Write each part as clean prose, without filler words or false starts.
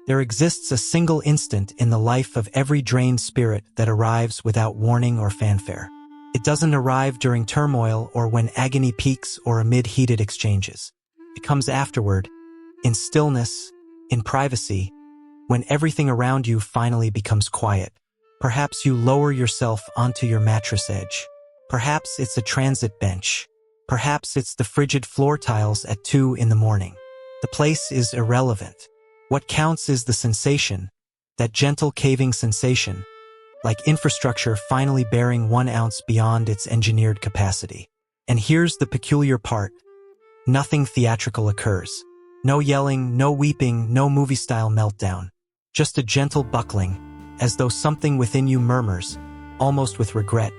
There exists a single instant in the life of every drained spirit that arrives without warning or fanfare. It doesn't arrive during turmoil or when agony peaks or amid heated exchanges. It comes afterward, in stillness, in privacy, when everything around you finally becomes quiet. Perhaps you lower yourself onto your mattress edge. Perhaps it's a transit bench. Perhaps it's the frigid floor tiles at 2 in the morning. The place is irrelevant. What counts is the sensation, that gentle caving sensation, like infrastructure finally bearing 1 ounce beyond its engineered capacity. And here's the peculiar part. Nothing theatrical occurs. No yelling, no weeping, no movie-style meltdown. Just a gentle buckling, as though something within you murmurs, almost with regret.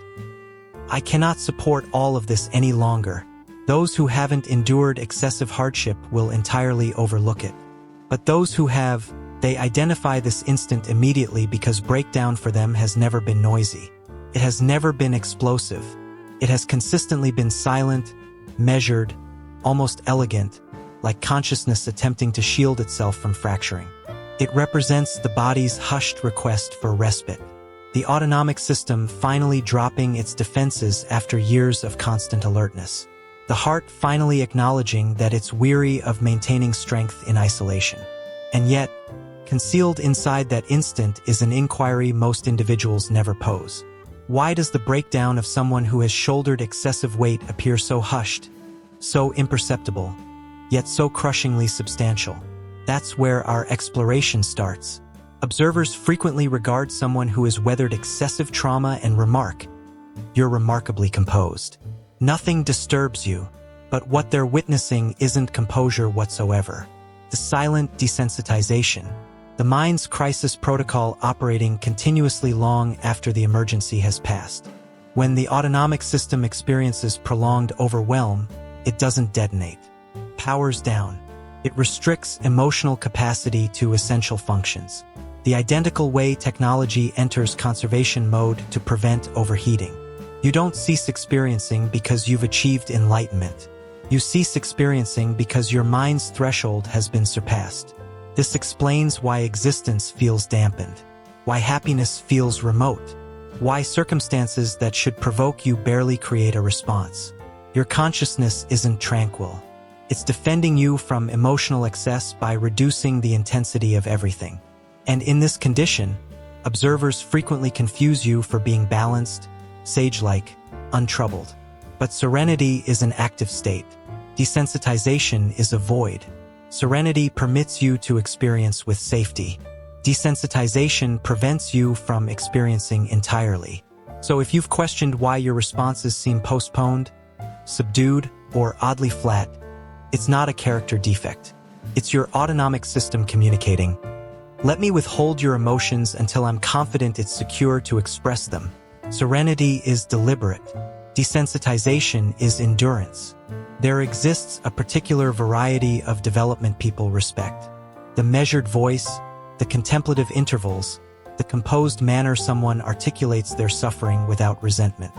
I cannot support all of this any longer. Those who haven't endured excessive hardship will entirely overlook it. But those who have, they identify this instant immediately because breakdown for them has never been noisy. It has never been explosive. It has consistently been silent, measured, almost elegant, like consciousness attempting to shield itself from fracturing. It represents the body's hushed request for respite, the autonomic system finally dropping its defenses after years of constant alertness, the heart finally acknowledging that it's weary of maintaining strength in isolation. And yet, concealed inside that instant is an inquiry most individuals never pose. Why does the breakdown of someone who has shouldered excessive weight appear so hushed, so imperceptible, yet so crushingly substantial? That's where our exploration starts. Observers frequently regard someone who has weathered excessive trauma and remark, "You're remarkably composed." Nothing disturbs you, but what they're witnessing isn't composure whatsoever. The silent desensitization, the mind's crisis protocol operating continuously long after the emergency has passed. When the autonomic system experiences prolonged overwhelm, it doesn't detonate. Powers down. It restricts emotional capacity to essential functions. The identical way technology enters conservation mode to prevent overheating. You don't cease experiencing because you've achieved enlightenment. You cease experiencing because your mind's threshold has been surpassed. This explains why existence feels dampened, why happiness feels remote, why circumstances that should provoke you barely create a response. Your consciousness isn't tranquil. It's defending you from emotional excess by reducing the intensity of everything. And in this condition, observers frequently confuse you for being balanced, sage-like, untroubled. But serenity is an active state. Desensitization is a void. Serenity permits you to experience with safety. Desensitization prevents you from experiencing entirely. So if you've questioned why your responses seem postponed, subdued, or oddly flat, it's not a character defect. It's your autonomic system communicating. Let me withhold your emotions until I'm confident it's secure to express them. Serenity is deliberate. Desensitization is endurance. There exists a particular variety of development people respect. The measured voice, the contemplative intervals, the composed manner someone articulates their suffering without resentment.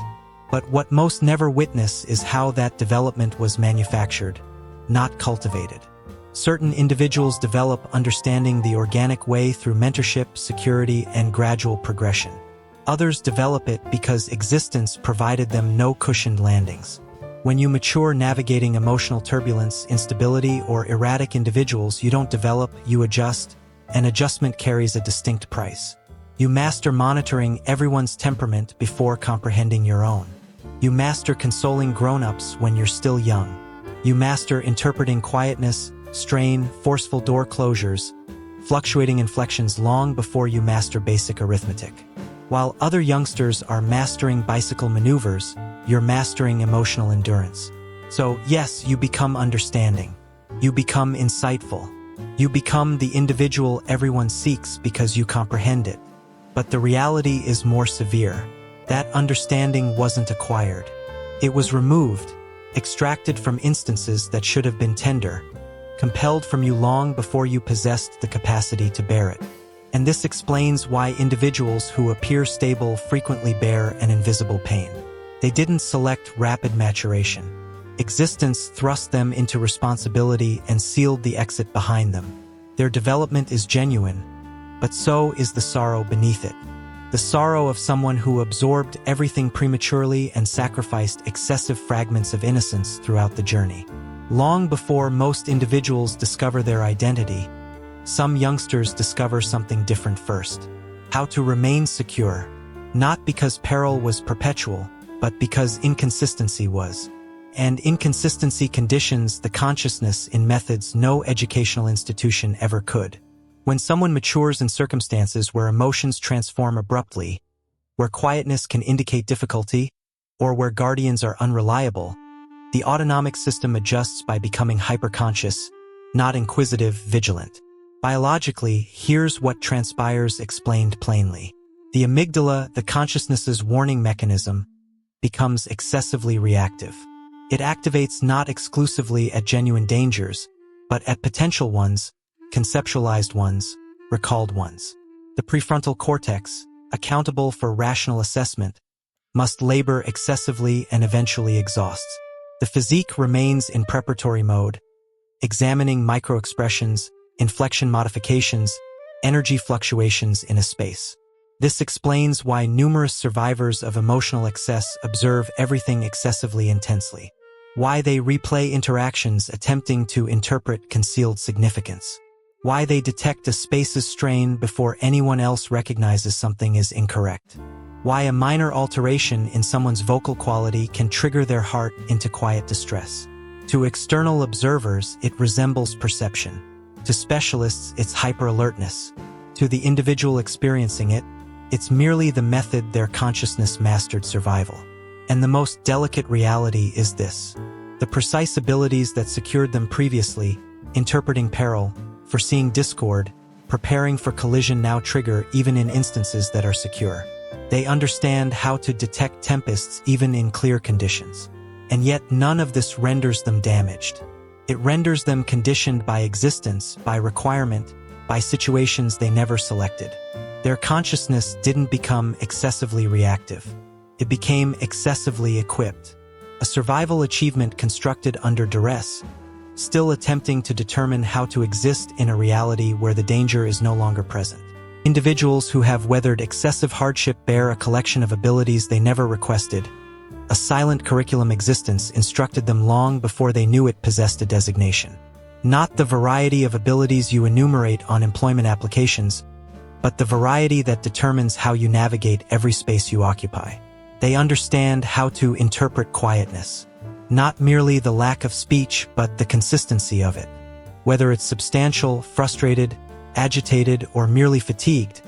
But what most never witness is how that development was manufactured, not cultivated. Certain individuals develop understanding the organic way through mentorship, security, and gradual progression. Others develop it because existence provided them no cushioned landings. When you mature navigating emotional turbulence, instability, or erratic individuals, you don't develop, you adjust, and adjustment carries a distinct price. You master monitoring everyone's temperament before comprehending your own. You master consoling grown-ups when you're still young. You master interpreting quietness, strain, forceful door closures, fluctuating inflections long before you master basic arithmetic. While other youngsters are mastering bicycle maneuvers, you're mastering emotional endurance. So yes, you become understanding. You become insightful. You become the individual everyone seeks because you comprehend it. But the reality is more severe. That understanding wasn't acquired. It was removed, extracted from instances that should have been tender, compelled from you long before you possessed the capacity to bear it. And this explains why individuals who appear stable frequently bear an invisible pain. They didn't select rapid maturation. Existence thrust them into responsibility and sealed the exit behind them. Their development is genuine, but so is the sorrow beneath it. The sorrow of someone who absorbed everything prematurely and sacrificed excessive fragments of innocence throughout the journey. Long before most individuals discover their identity, some youngsters discover something different first. How to remain secure, not because peril was perpetual, but because inconsistency was. And inconsistency conditions the consciousness in methods no educational institution ever could. When someone matures in circumstances where emotions transform abruptly, where quietness can indicate difficulty, or where guardians are unreliable, the autonomic system adjusts by becoming hyperconscious, not inquisitive, vigilant. Biologically, here's what transpires explained plainly. The amygdala, the consciousness's warning mechanism, becomes excessively reactive. It activates not exclusively at genuine dangers, but at potential ones, conceptualized ones, recalled ones. The prefrontal cortex, accountable for rational assessment, must labor excessively and eventually exhausts. The physique remains in preparatory mode, examining microexpressions, inflection modifications, energy fluctuations in a space. This explains why numerous survivors of emotional excess observe everything excessively intensely. Why they replay interactions attempting to interpret concealed significance. Why they detect a space's strain before anyone else recognizes something is incorrect. Why a minor alteration in someone's vocal quality can trigger their heart into quiet distress. To external observers, it resembles perception. To specialists, it's hyper-alertness. To the individual experiencing it, it's merely the method their consciousness mastered survival. And the most delicate reality is this. The precise abilities that secured them previously, interpreting peril, foreseeing discord, preparing for collision now trigger even in instances that are secure. They understand how to detect tempests even in clear conditions. And yet none of this renders them damaged. It renders them conditioned by existence, by requirement, by situations they never selected. Their consciousness didn't become excessively reactive. It became excessively equipped. A survival achievement constructed under duress, still attempting to determine how to exist in a reality where the danger is no longer present. Individuals who have weathered excessive hardship bear a collection of abilities they never requested. A silent curriculum existence instructed them long before they knew it possessed a designation. Not the variety of abilities you enumerate on employment applications, but the variety that determines how you navigate every space you occupy. They understand how to interpret quietness. Not merely the lack of speech, but the consistency of it. Whether it's substantial, frustrated, agitated, or merely fatigued,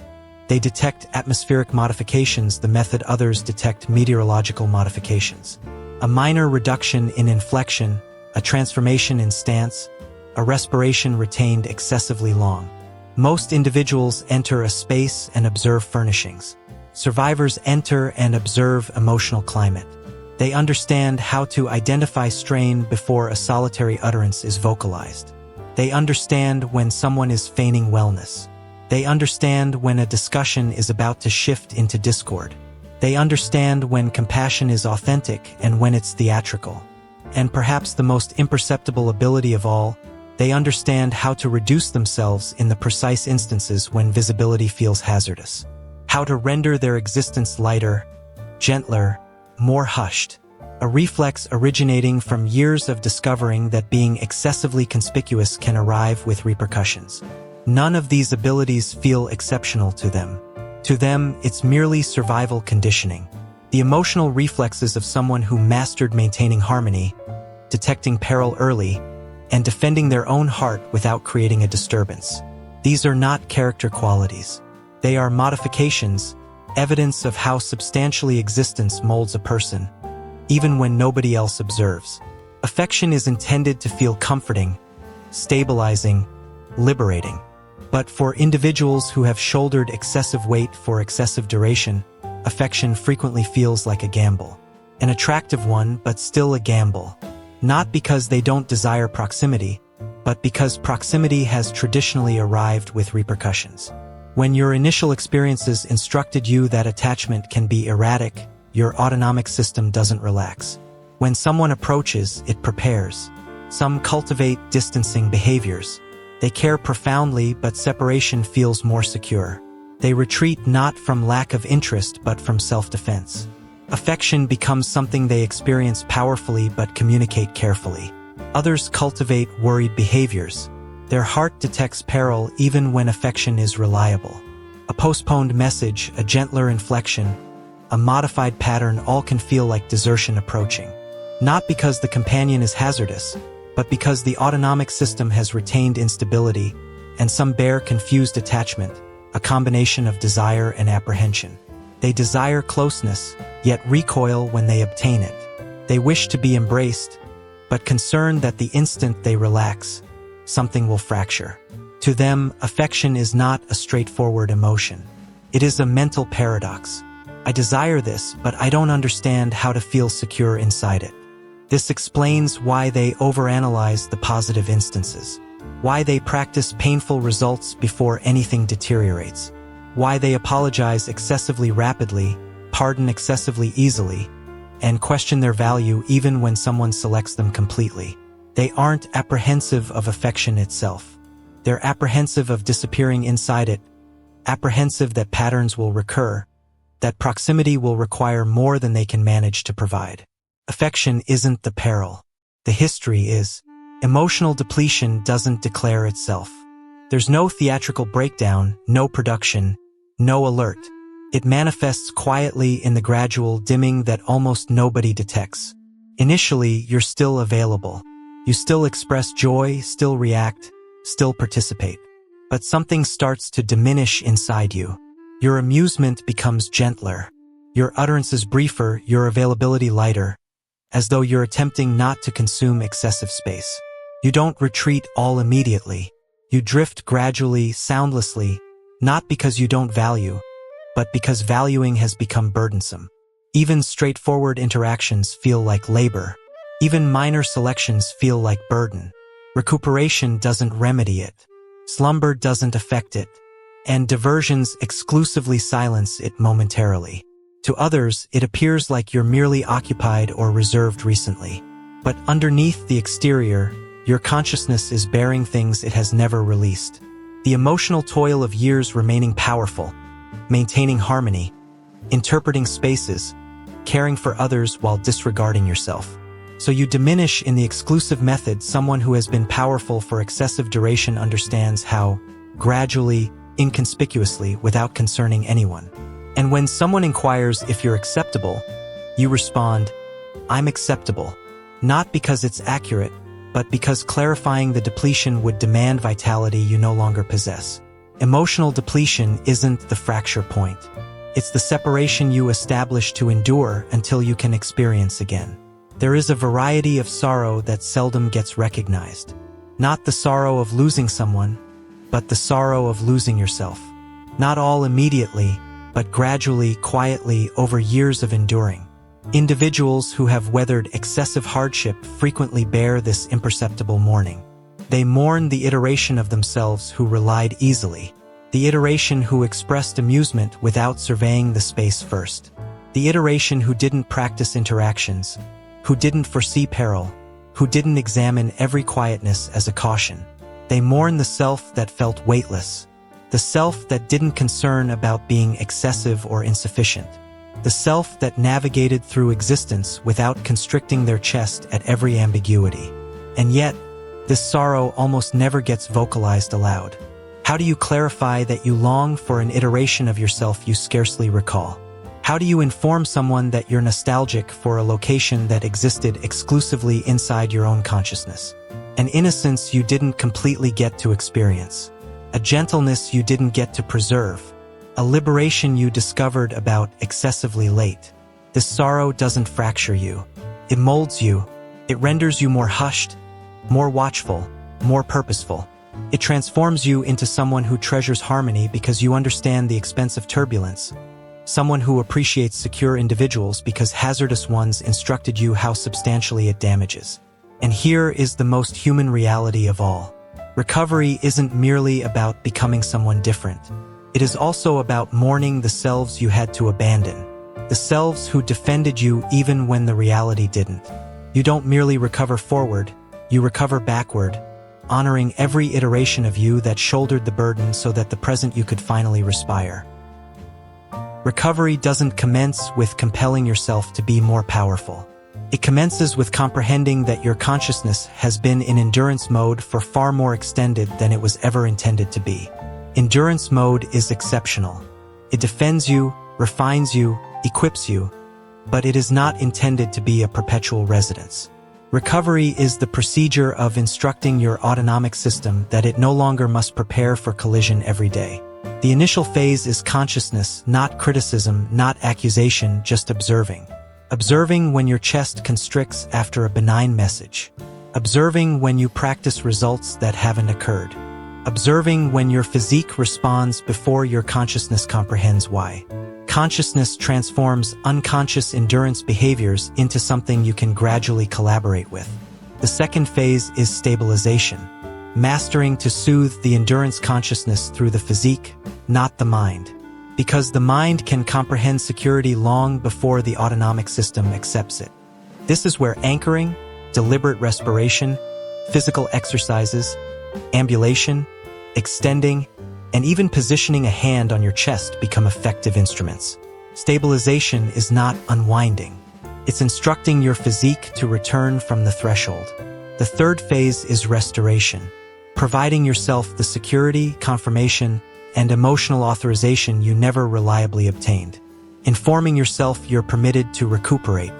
they detect atmospheric modifications the method others detect meteorological modifications. A minor reduction in inflection, a transformation in stance, a respiration retained excessively long. Most individuals enter a space and observe furnishings. Survivors enter and observe emotional climate. They understand how to identify strain before a solitary utterance is vocalized. They understand when someone is feigning wellness. They understand when a discussion is about to shift into discord. They understand when compassion is authentic and when it's theatrical. And perhaps the most imperceptible ability of all, they understand how to reduce themselves in the precise instances when visibility feels hazardous. How to render their existence lighter, gentler, more hushed. A reflex originating from years of discovering that being excessively conspicuous can arrive with repercussions. None of these abilities feel exceptional to them. To them, it's merely survival conditioning. The emotional reflexes of someone who mastered maintaining harmony, detecting peril early, and defending their own heart without creating a disturbance. These are not character qualities. They are modifications, evidence of how substantially existence molds a person, even when nobody else observes. Affection is intended to feel comforting, stabilizing, liberating. But for individuals who have shouldered excessive weight for excessive duration, affection frequently feels like a gamble. An attractive one, but still a gamble. Not because they don't desire proximity, but because proximity has traditionally arrived with repercussions. When your initial experiences instructed you that attachment can be erratic, your autonomic system doesn't relax. When someone approaches, it prepares. Some cultivate distancing behaviors. They care profoundly, but separation feels more secure. They retreat not from lack of interest, but from self-defense. Affection becomes something they experience powerfully but communicate carefully. Others cultivate worried behaviors. Their heart detects peril even when affection is reliable. A postponed message, a gentler inflection, a modified pattern, all can feel like desertion approaching. Not because the companion is hazardous, but because the autonomic system has retained instability, and some bear confused attachment, a combination of desire and apprehension. They desire closeness, yet recoil when they obtain it. They wish to be embraced, but concerned that the instant they relax, something will fracture. To them, affection is not a straightforward emotion. It is a mental paradox. I desire this, but I don't understand how to feel secure inside it. This explains why they overanalyze the positive instances, why they practice painful results before anything deteriorates, why they apologize excessively rapidly, pardon excessively easily, and question their value even when someone selects them completely. They aren't apprehensive of affection itself. They're apprehensive of disappearing inside it, apprehensive that patterns will recur, that proximity will require more than they can manage to provide. Affection isn't the peril. The history is. Emotional depletion doesn't declare itself. There's no theatrical breakdown, no production, no alert. It manifests quietly in the gradual dimming that almost nobody detects. Initially, you're still available. You still express joy, still react, still participate. But something starts to diminish inside you. Your amusement becomes gentler. Your utterances briefer, your availability lighter, as though you're attempting not to consume excessive space. You don't retreat all immediately. You drift gradually, soundlessly, not because you don't value, but because valuing has become burdensome. Even straightforward interactions feel like labor. Even minor selections feel like burden. Recuperation doesn't remedy it. Slumber doesn't affect it. And diversions exclusively silence it momentarily. To others, it appears like you're merely occupied or reserved recently. But underneath the exterior, your consciousness is bearing things it has never released. The emotional toil of years remaining powerful, maintaining harmony, interpreting spaces, caring for others while disregarding yourself. So you diminish in the exclusive method. Someone who has been powerful for excessive duration understands how, gradually, inconspicuously, without concerning anyone. And when someone inquires if you're acceptable, you respond, "I'm acceptable," not because it's accurate, but because clarifying the depletion would demand vitality you no longer possess. Emotional depletion isn't the fracture point. It's the separation you establish to endure until you can experience again. There is a variety of sorrow that seldom gets recognized. Not the sorrow of losing someone, but the sorrow of losing yourself. Not all immediately, but gradually, quietly, over years of enduring. Individuals who have weathered excessive hardship frequently bear this imperceptible mourning. They mourn the iteration of themselves who relied easily, the iteration who expressed amusement without surveying the space first, the iteration who didn't practice interactions, who didn't foresee peril, who didn't examine every quietness as a caution. They mourn the self that felt weightless, the self that didn't concern about being excessive or insufficient, the self that navigated through existence without constricting their chest at every ambiguity. And yet, this sorrow almost never gets vocalized aloud. How do you clarify that you long for an iteration of yourself you scarcely recall? How do you inform someone that you're nostalgic for a location that existed exclusively inside your own consciousness? An innocence you didn't completely get to experience. A gentleness you didn't get to preserve. A liberation you discovered about excessively late. This sorrow doesn't fracture you. It molds you. It renders you more hushed, more watchful, more purposeful. It transforms you into someone who treasures harmony because you understand the expense of turbulence. Someone who appreciates secure individuals because hazardous ones instructed you how substantially it damages. And here is the most human reality of all. Recovery isn't merely about becoming someone different. It is also about mourning the selves you had to abandon, the selves who defended you even when the reality didn't. You don't merely recover forward, you recover backward, honoring every iteration of you that shouldered the burden so that the present you could finally respire. Recovery doesn't commence with compelling yourself to be more powerful. It commences with comprehending that your consciousness has been in endurance mode for far more extended than it was ever intended to be. Endurance mode is exceptional. It defends you, refines you, equips you, but it is not intended to be a perpetual residence. Recovery is the procedure of instructing your autonomic system that it no longer must prepare for collision every day. The initial phase is consciousness, not criticism, not accusation, just observing. Observing when your chest constricts after a benign message. Observing when you practice results that haven't occurred. Observing when your physique responds before your consciousness comprehends why. Consciousness transforms unconscious endurance behaviors into something you can gradually collaborate with. The second phase is stabilization, mastering to soothe the endurance consciousness through the physique, not the mind. Because the mind can comprehend security long before the autonomic system accepts it. This is where anchoring, deliberate respiration, physical exercises, ambulation, extending, and even positioning a hand on your chest become effective instruments. Stabilization is not unwinding. It's instructing your physique to return from the threshold. The third phase is restoration, providing yourself the security, confirmation, and emotional authorization you never reliably obtained. Informing yourself you're permitted to recuperate.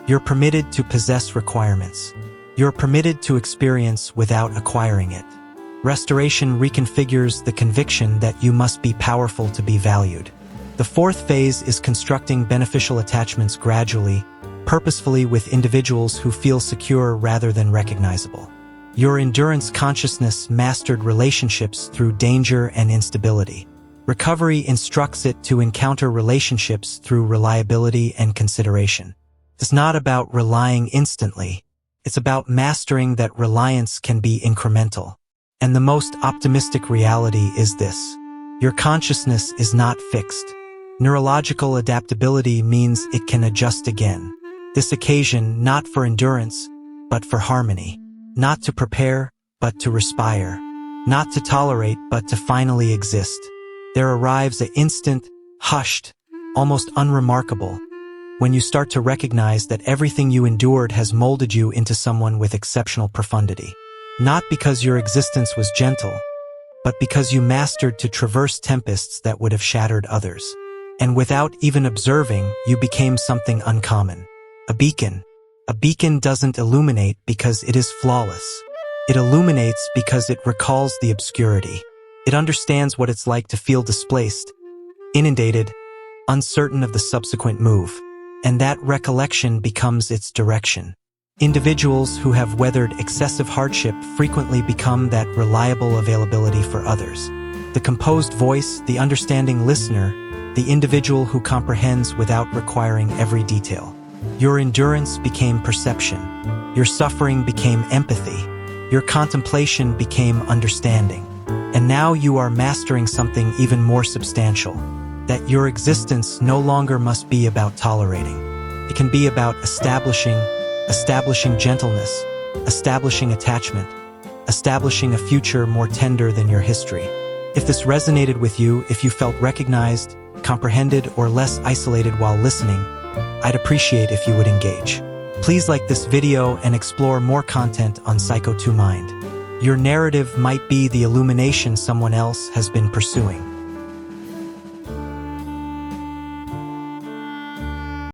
You're permitted to possess requirements. You're permitted to experience without acquiring it. Restoration reconfigures the conviction that you must be powerful to be valued. The fourth phase is constructing beneficial attachments gradually, purposefully with individuals who feel secure rather than recognizable. Your endurance consciousness mastered relationships through danger and instability. Recovery instructs it to encounter relationships through reliability and consideration. It's not about relying instantly. It's about mastering that reliance can be incremental. And the most optimistic reality is this: your consciousness is not fixed. Neurological adaptability means it can adjust again. This occasion not for endurance, but for harmony. Not to prepare, but to respire. Not to tolerate, but to finally exist. There arrives an instant, hushed, almost unremarkable, when you start to recognize that everything you endured has molded you into someone with exceptional profundity. Not because your existence was gentle, but because you mastered to traverse tempests that would have shattered others. And without even observing, you became something uncommon. A beacon. A beacon doesn't illuminate because it is flawless. It illuminates because it recalls the obscurity. It understands what it's like to feel displaced, inundated, uncertain of the subsequent move. And that recollection becomes its direction. Individuals who have weathered excessive hardship frequently become that reliable availability for others. The composed voice, the understanding listener, the individual who comprehends without requiring every detail. Your endurance became perception. Your suffering became empathy. Your contemplation became understanding. And now you are mastering something even more substantial, that your existence no longer must be about tolerating. It can be about establishing gentleness, establishing attachment, establishing a future more tender than your history. If this resonated with you, if you felt recognized, comprehended, or less isolated while listening, I'd appreciate if you would engage. Please like this video and explore more content on Psycho 2 Mind. Your narrative might be the illumination someone else has been pursuing.